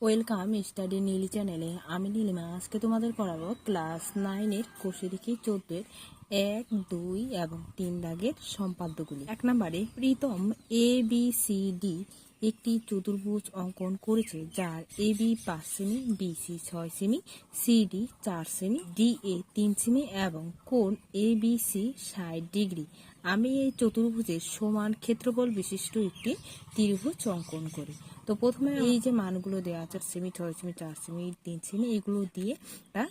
Welcome study Neeli চ্যানেলে। আমি নীলিমা আজকে তোমাদের পড়াবো ক্লাস 9-এর কোষেরিকি 14-এর 1, 2 এবং 3 দাগের সম্পাদ্যগুলি। 1 নম্বরে প্রীতম ABCD একটি চতুর্ভুজ অঙ্কন করেছে, যার AB 5 semi, BC 6 semi, CD 4 semi, DA 3 semi এবং কোণ ABC 60 ডিগ্রি। আমি এই চতুর্ভুজের সমান ক্ষেত্রফল বিশিষ্ট একটি ত্রিভুজ অঙ্কন করি। তো প্রথমে এই যে মানগুলো দেওয়া আছে 4 সেমি, 6 সেমি, 4 সেমি, 3 সেমি, এগুলো দিয়ে একটা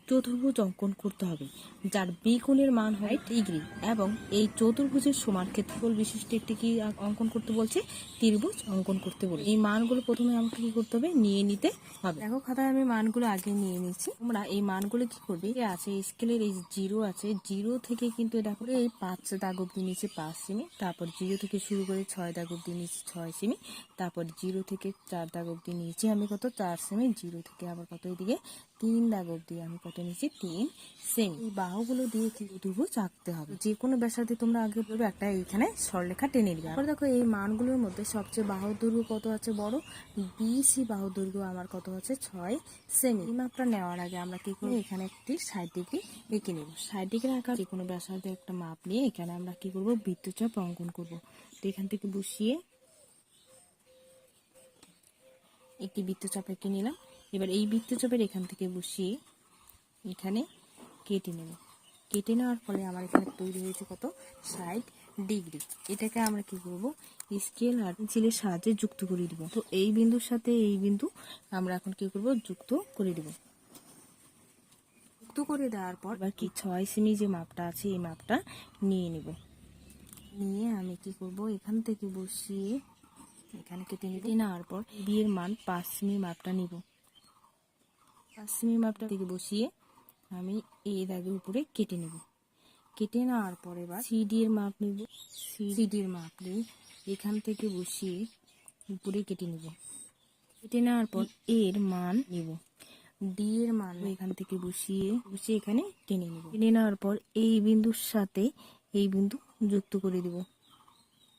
চতুর্ভুজ অঙ্কন করতে হবে, যার বি কোণের মান হয় ডিগ্রি এবং এই চতুর্ভুজের সমান ক্ষেত্রফল বিশিষ্ট একটি কি অঙ্কন করতে বলছে, ত্রিভুজ অঙ্কন করতে বলে। এই মানগুলো প্রথমে আমাকে কি করতে হবে, নিয়ে নিতে হবে। দেখো খাতায় আমি মানগুলো আগে নিয়ে নিচ্ছি। তোমরা এই মানগুলো কি করবে, আছে স্কেলের এই 0 আছে, 0 থেকে কিন্তু দেখো এই 5 দাগ অব্দি নিচে 5 সেমি, তারপর 0 থেকে শুরু করে 6 দাগ অব্দি নিচে 6 সেমি, তারপর 0 থেকে 4 দাগ অব্দি নিচে আমি কত 4 সেমি, 0 থেকে আবার কত এদিকে 3 দাগ অব্দি আমি কত নিচে 3 সেমি। এই বাহুগুলো দিয়ে কি ত্রিভুজ আঁকতে হবে। যে কোনো ব্যাসার্ধে তোমরা আগে বলবে একটা এইখানে সরলরেখা টেনে নিবে। তারপর দেখো এই মানগুলোর মধ্যে সবচেয়ে বাহুর দৈর্ঘ্য কত আছে বড়, বিসি বাহুর দৈর্ঘ্য আমার কত আছে 6 সেমি। এই মাপটা নেওয়ার আগে আমরা কি করব, এখানে একটি 60 ডিগ্রি এঁকে নেব। 60 ডিগ্রি আঁকার যে কোনো ব্যাসার্ধে একটা মাপ নিয়ে এখানে আমরা কি করব, বৃত্তচাপ অঙ্কন করব। তো এখান থেকে বসিয়ে একটি বৃত্তচাপ এঁকে নিলাম। এবার এই বৃত্তচাপের এখান থেকে বসিয়ে এখানে কেটে নেব। কেটে নেওয়ার ফলে আমার এখানে তৈরি হয়েছে কত 60 ডিগ্রি। এটাকে আমরা কি করব, স্কেল আর পেন্সিলের সাহায্যে যুক্ত করে দিব। তো এই বিন্দুর সাথে এই বিন্দু আমরা এখন কি করব, যুক্ত করে দিব। যুক্ত করে দেওয়ার পর এবার কি 6 সেমি যে মাপটা আছে এই মাপটা নিয়ে নেব। নিয়ে আমি কি করব, এখান থেকে বসিয়ে এখানে কেটে নেওয়ার পর বি এর মান 5 সেমি মাপটা নিব। 5 সেমি মাপটা থেকে বসিয়ে আমি এই দাগের উপরে কেটে নেব। কেটে নেওয়ার পর এবার সিডি এর মাপ নিব। সিডির মাপ নিয়ে এখান থেকে বসিয়ে উপরে কেটে নেব। কেটে নেওয়ার পর এর মান নিব। ডি এর মান এখান থেকে বসিয়ে এখানে টেনে নেব। টেনে নেওয়ার পর এই বিন্দুর সাথে এই বিন্দু যুক্ত করে দিব।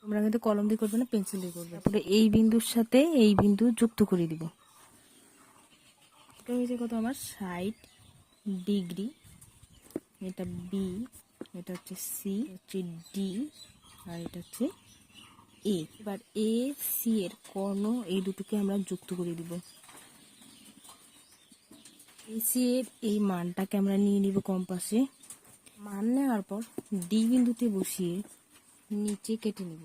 তোমরা কিন্তু কলম দিয়ে করবে না, পেন্সিল দিয়ে করবে। তারপরে এই বিন্দুর সাথে এই বিন্দু যুক্ত করে দিব। এটা হয়েছে কত আমার 60 ডিগ্রি। এটা বি, এটা হচ্ছে সি, হচ্ছে ডি আর এটা হচ্ছে এ। এবার এ সি এর কর্ণ এই দুটোকে আমরা যুক্ত করে দিব। এ সি এর এই মানটাকে আমরা নিয়ে নিব কম্পাসে। মান নেওয়ার পর ডি বিন্দুতে বসিয়ে নিচে কেটে নিব।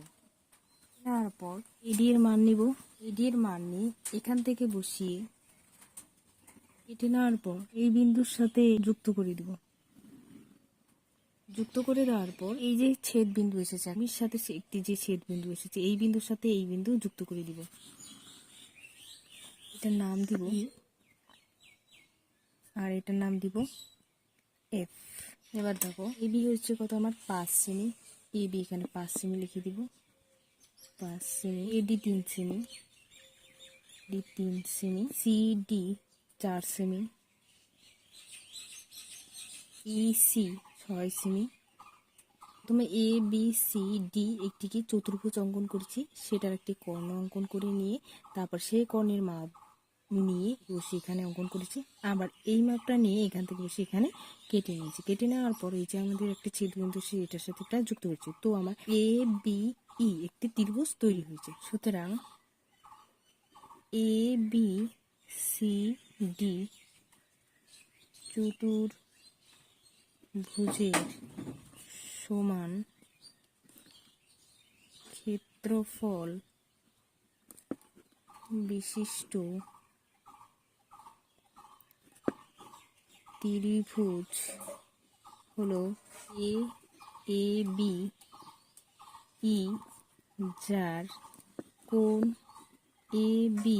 নেওয়ার পর এডি এর মান নিব। এডি এর মান নিয়ে এখান থেকে বসিয়ে কেটে নেওয়ার পর এই বিন্দুর সাথে যুক্ত করে দিব। যুক্ত করে দেওয়ার পর এই যে ছেদ বিন্দু এসেছে, আমি সাথে একটি যে ছেদ বিন্দু এসেছে এই বিন্দুর সাথে এই বিন্দু যুক্ত করে দিব। এটার নাম দিব আর এটার নাম দিব এফ। এবার দেখো এবি হচ্ছে কত আমার 5 সেমি। এবি এখানে 5 সেমি লিখে দিব। 5 সেমি। এডি 3 semi, D 3 semi, CD 4 semi, EC 6 semi. তুমি এ বি সি ডি একটি কি চতুর্ভুজ অঙ্কন করেছি, সেটার একটি কর্ণ অঙ্কন করে নিয়ে তারপর সেই কর্ণের মাপ নিয়ে বসে এখানে অঙ্কন করেছি। আবার এই মাপটা নিয়ে এখান থেকে বসে এখানে কেটে নিয়েছি। কেটে নেওয়ার পর এই যে আমাদের একটা ছেদবিন্দু এটার সাথে এটা যুক্ত হয়েছে। তো আমার এ বি ই একটি ত্রিভুজ তৈরি হয়েছে। সুতরাং এ বি সি ডি চতুর্ভুজের সমান ক্ষেত্রফল বিশিষ্ট ত্রিভুজ হলো এ এ বি ই, যার কোণ এ বি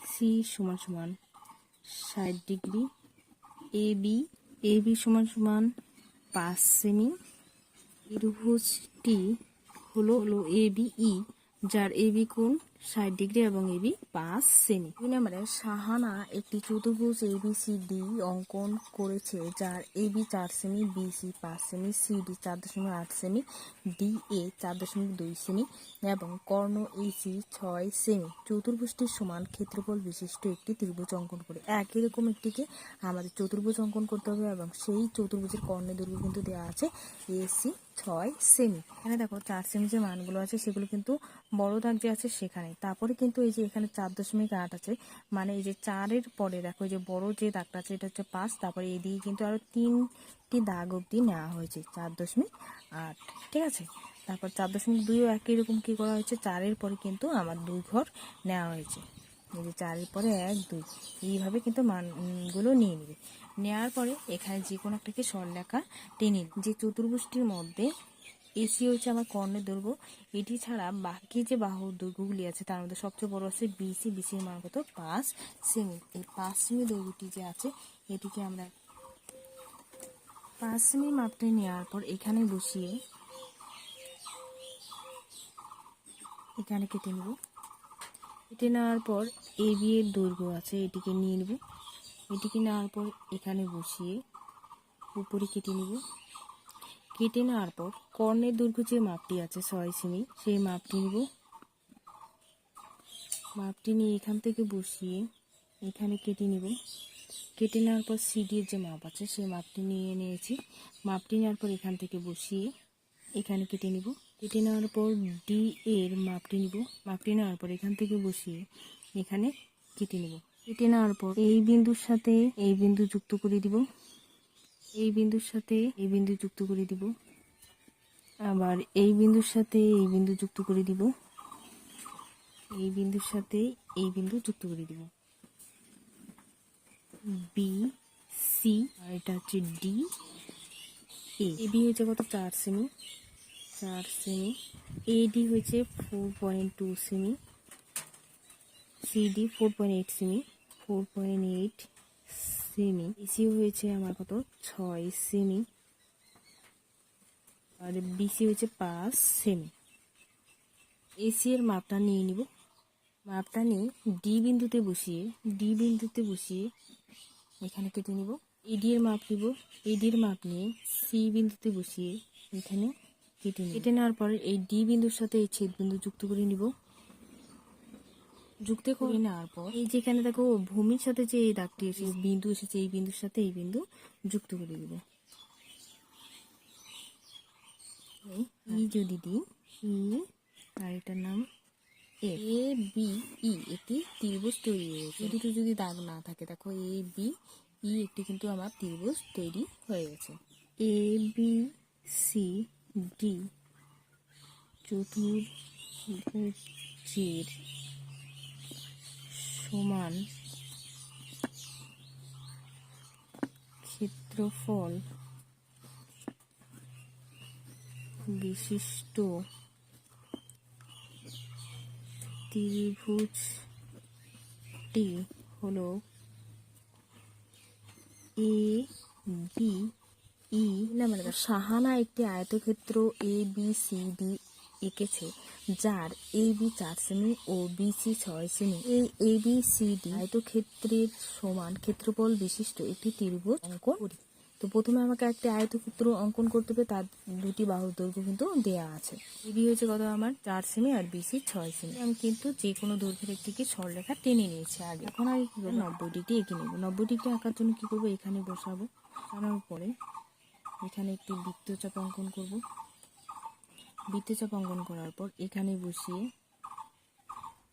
সি সমান সমান 60 ডিগ্রি। এ বি সমান সমান 5 সেমি। ত্রিভুজটি হলো এ বি ই, যার এ বি কোণ 60 ডিগ্রি এবং এবি 5 সেমি। 2 নম্বরে শাহানা একটি চতুর্ভুজ ABCD অঙ্কন করেছে, যার AB 4 semi, BC 5 semi, CD 4.8 semi, DA 4.2 semi এবং কর্ণ AC 6 সেমি। চতুর্ভুজটির সমান ক্ষেত্রফল বিশিষ্ট একটি ত্রিভুজ অঙ্কন করে। একই রকম একটিকে আমাদের চতুর্ভুজ অঙ্কন করতে হবে এবং সেই চতুর্ভুজের কর্ণের দৈর্ঘ্য কিন্তু দেওয়া আছে AC 6 সেমি। এখানে দেখো 4 সেমি যে মানগুলো আছে সেগুলো কিন্তু বড় দাগ যে আছে সেখানে, তারপরে কিন্তু এই যে এখানে 4.8 আছে, মানে এই যে 4-এর পরে দেখো এই যে বড় যে দাগটা আছে এটা হচ্ছে 5, তারপরে এদিকে কিন্তু আরো 3টি দাগ অবধি নেওয়া হয়েছে 4.8, ঠিক আছে। তারপর 4.2ও একই রকম কি করা হয়েছে, 4-এর পরে কিন্তু আমার 2 ঘর নেওয়া হয়েছে, এই যে 4-এর পরে 1 2 এইভাবে কিন্তু মানগুলো নিয়ে নেবে। নেওয়ার পরে এখানে যে কোনো একটাকে সরলরেখা টেনে যে চতুর্ভুজটির মধ্যে AC হচ্ছে আমার কর্ণের দৈর্ঘ্য, এটি ছাড়া বাকি যে বাহুর দৈর্ঘ্যগুলি আছে তার মধ্যে সবচেয়ে বড় আছে BC। BCর মান কত 5 সেমি। এই 5 সেমি দৈর্ঘ্যটি যে আছে এটিকে আমরা 5 সেমি মাপটা নেওয়ার পর এখানে বসিয়ে এখানে কেটে নেব। কেটে নেওয়ার পর AB এর দৈর্ঘ্য আছে এটিকে নিয়ে নেব। এটিকে নেওয়ার পর এখানে বসিয়ে উপরে কেটে নেব। কেটে নেওয়ার পর কর্ণের দৈর্ঘ্য যে মাপটি আছে 6 সেমি, সেই মাপটি নেব। মাপটি নিয়ে এখান থেকে বসিয়ে এখানে কেটে নেব। কেটে নেওয়ার পর CD এর যে মাপ আছে সেই মাপটি নিয়ে নিয়েছি। মাপটি নেওয়ার পর এখান থেকে বসিয়ে এখানে কেটে নেব। কেটে নেওয়ার পর D এর মাপটি নিব। মাপটি নেওয়ার পর এখান থেকে বসিয়ে এখানে কেটে নেব। কেটে নেওয়ার পর এই বিন্দুর সাথে এই বিন্দু যুক্ত করে দিব, এই বিন্দুর সাথে এই বিন্দু যুক্ত করে দিব, আবার এই বিন্দুর সাথে এই বিন্দু যুক্ত করে দিব, এই বিন্দুর সাথে এই বিন্দু যুক্ত করে দিব। বি সি আর এটা হচ্ছে ডি এ। বি হয়েছে কত 4 সেমি, 4 সেমি। AD হয়েছে 4.2 semi, CD 4.8 semi, 4.8 semi. EC হয়েছে আমার কত 6 সেমি আর BC হয়েছে 5 সেমি। AC এর মাপটা নিয়ে নিব। মাপটা নিয়ে ডি বিন্দুতে বসিয়ে এখানে কেটে নিব। AD এর মাপ নিব। AD এর মাপ নিয়ে সি বিন্দুতে বসিয়ে এখানে কেটে নিব। কেটে নেওয়ার পরে এই ডি বিন্দুর সাথে এই ছেদ বিন্দু যুক্ত করে নিব। যুক্ত করে নেওয়ার পর এই যেখানে দেখো ভূমির সাথে যে এই দাগটি এসেছে বিন্দু এসেছে, এই বিন্দুর সাথে এই বিন্দু যুক্ত করে দিব। এই যদি দিই ই আর এটার নাম ABE, একটি ত্রিভুজ তৈরি হয়েছে। দুটো যদি দাগ না থাকে দেখো ABE একটি কিন্তু আমার ত্রিভুজ তৈরি হয়ে গেছে। ABCD চতুর্ভুজের সমান ক্ষেত্রফল বিশিষ্ট ত্রিভুজটি হলো ABE। শাহানা একটি আয়তক্ষেত্র ABCD এঁকেছে, যার AB 4 সেমি ও BC 6 সেমি। এই ABCD আয়তক্ষেত্রের সমান ক্ষেত্রফল বিশিষ্ট একটি ত্রিভুজ অঙ্কন করি। তো প্রথমে আমাকে একটি আয়তক্ষেত্র অঙ্কন করতে হবে, তার দুটি বাহুর দৈর্ঘ্য কিন্তু দেয়া আছে। AB হচ্ছে কত আমার 4 সেমি আর BC 6 সেমি। আমি কিন্তু যে কোনো দৈর্ঘ্যের একটিকে সরলরেখা টেনে নিয়েছি আগে। এখন আগে কি করবো 90 ডিগ্রি এঁকে নেব। 90 ডিগ্রি আঁকার জন্য কি করবো, এখানে বসাবো। বসানোর পরে এখানে একটি বৃত্তচাপ অঙ্কন করব। বৃত্তচাপ অঙ্কন করার পর এখানে বসিয়ে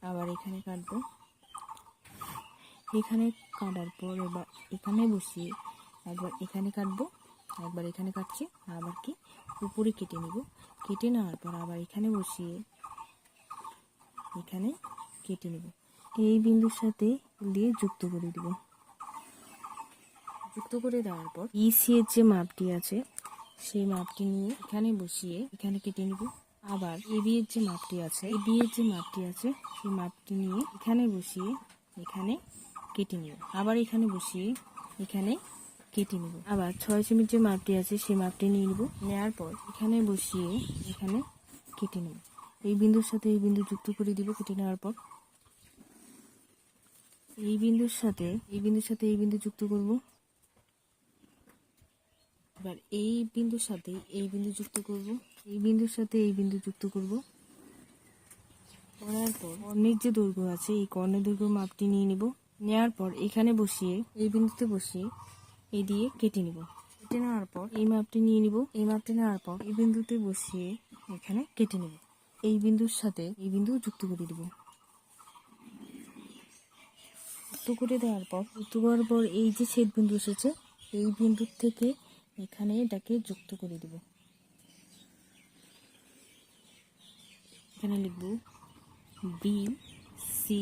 আবার এখানে কাটবো। এখানে কাটার পর এবার এখানে বসিয়ে একবার এখানে কাটবো, একবার এখানে কাটছি, আবার কি উপরে কেটে নেব। কেটে নেওয়ার পর আবার এখানে বসিয়ে এখানে কেটে নেব। এই বিন্দুর সাথে দিয়ে যুক্ত করে দেব। যুক্ত করে দেওয়ার পর EC এর যে মাপটি আছে সেই মাপটি নিয়ে এখানে বসিয়ে এখানে কেটে নেব। আবার AB এর যে মাপটি আছে সেই মাপটি নিয়ে এখানে বসিয়ে এখানে কেটে নেব। আবার এখানে বসিয়ে এখানে কেটে নেব। আবার 6 সেমির যে মাপটি আছে সেই মাপটি নিয়ে নেব। নেওয়ার পর এখানে বসিয়ে এখানে কেটে নেব। এই বিন্দুর সাথে এই বিন্দু যুক্ত করে দিব কেটে নেওয়ার পর। এই বিন্দুর সাথে এই বিন্দু যুক্ত করব। এবার এই বিন্দুর সাথে এই বিন্দু যুক্ত করব, এই বিন্দুর সাথে এই বিন্দু যুক্ত করব। করার পর কর্ণের যে দৈর্ঘ্য আছে এই কর্ণের দৈর্ঘ্য মাপটি নিয়ে নিব। নেওয়ার পর এখানে বসিয়ে এই বিন্দুতে বসিয়ে এই দিয়ে কেটে নিব। কেটে নেওয়ার পর এই মাপটি নিয়ে নিব। এই মাপটি নেওয়ার পর এই বিন্দুতে বসিয়ে এখানে কেটে নিব। এই বিন্দুর সাথে এই বিন্দু যুক্ত করে দিব। যুক্ত করে দেওয়ার পর এই যে ছেদ বিন্দু এসেছে এই বিন্দুর থেকে এখানে এটাকে যুক্ত করে দিব। এখানে লিখব B C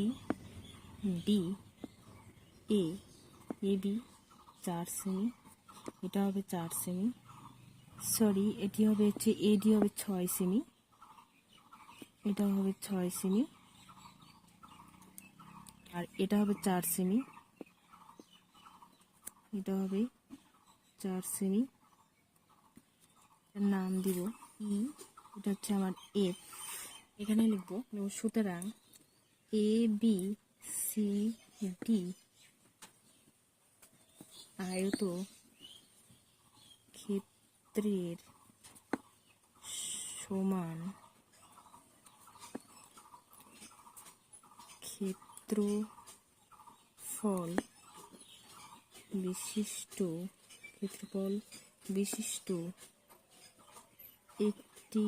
D A, A B 4 সেমি, এটা হবে 4 সেমি, সরি এটি হবে হচ্ছে এডি হবে 6 সেমি, এটা হবে 6 সেমি, আর এটা হবে 4 সেমি, এটা হবে 4 সেমি। এর নাম দিব ই, এটা হচ্ছে আমার এফ। এখানে লিখব সুতরাং এ বি সি ডি আয়ত ক্ষেত্রের সমান ক্ষেত্রফল বিশিষ্ট একটি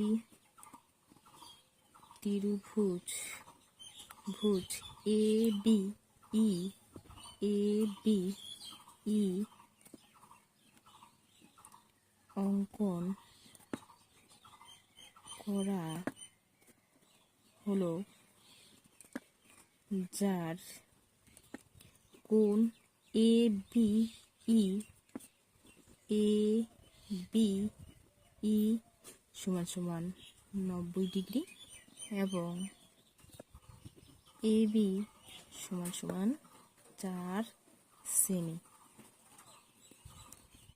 ত্রিভুজ এ বি ই অঙ্কন করা হলো, যার কোণ এ বি ই সমান সমান 90 ডিগ্রি এবং এ বি সমান সমান 4 সেমি।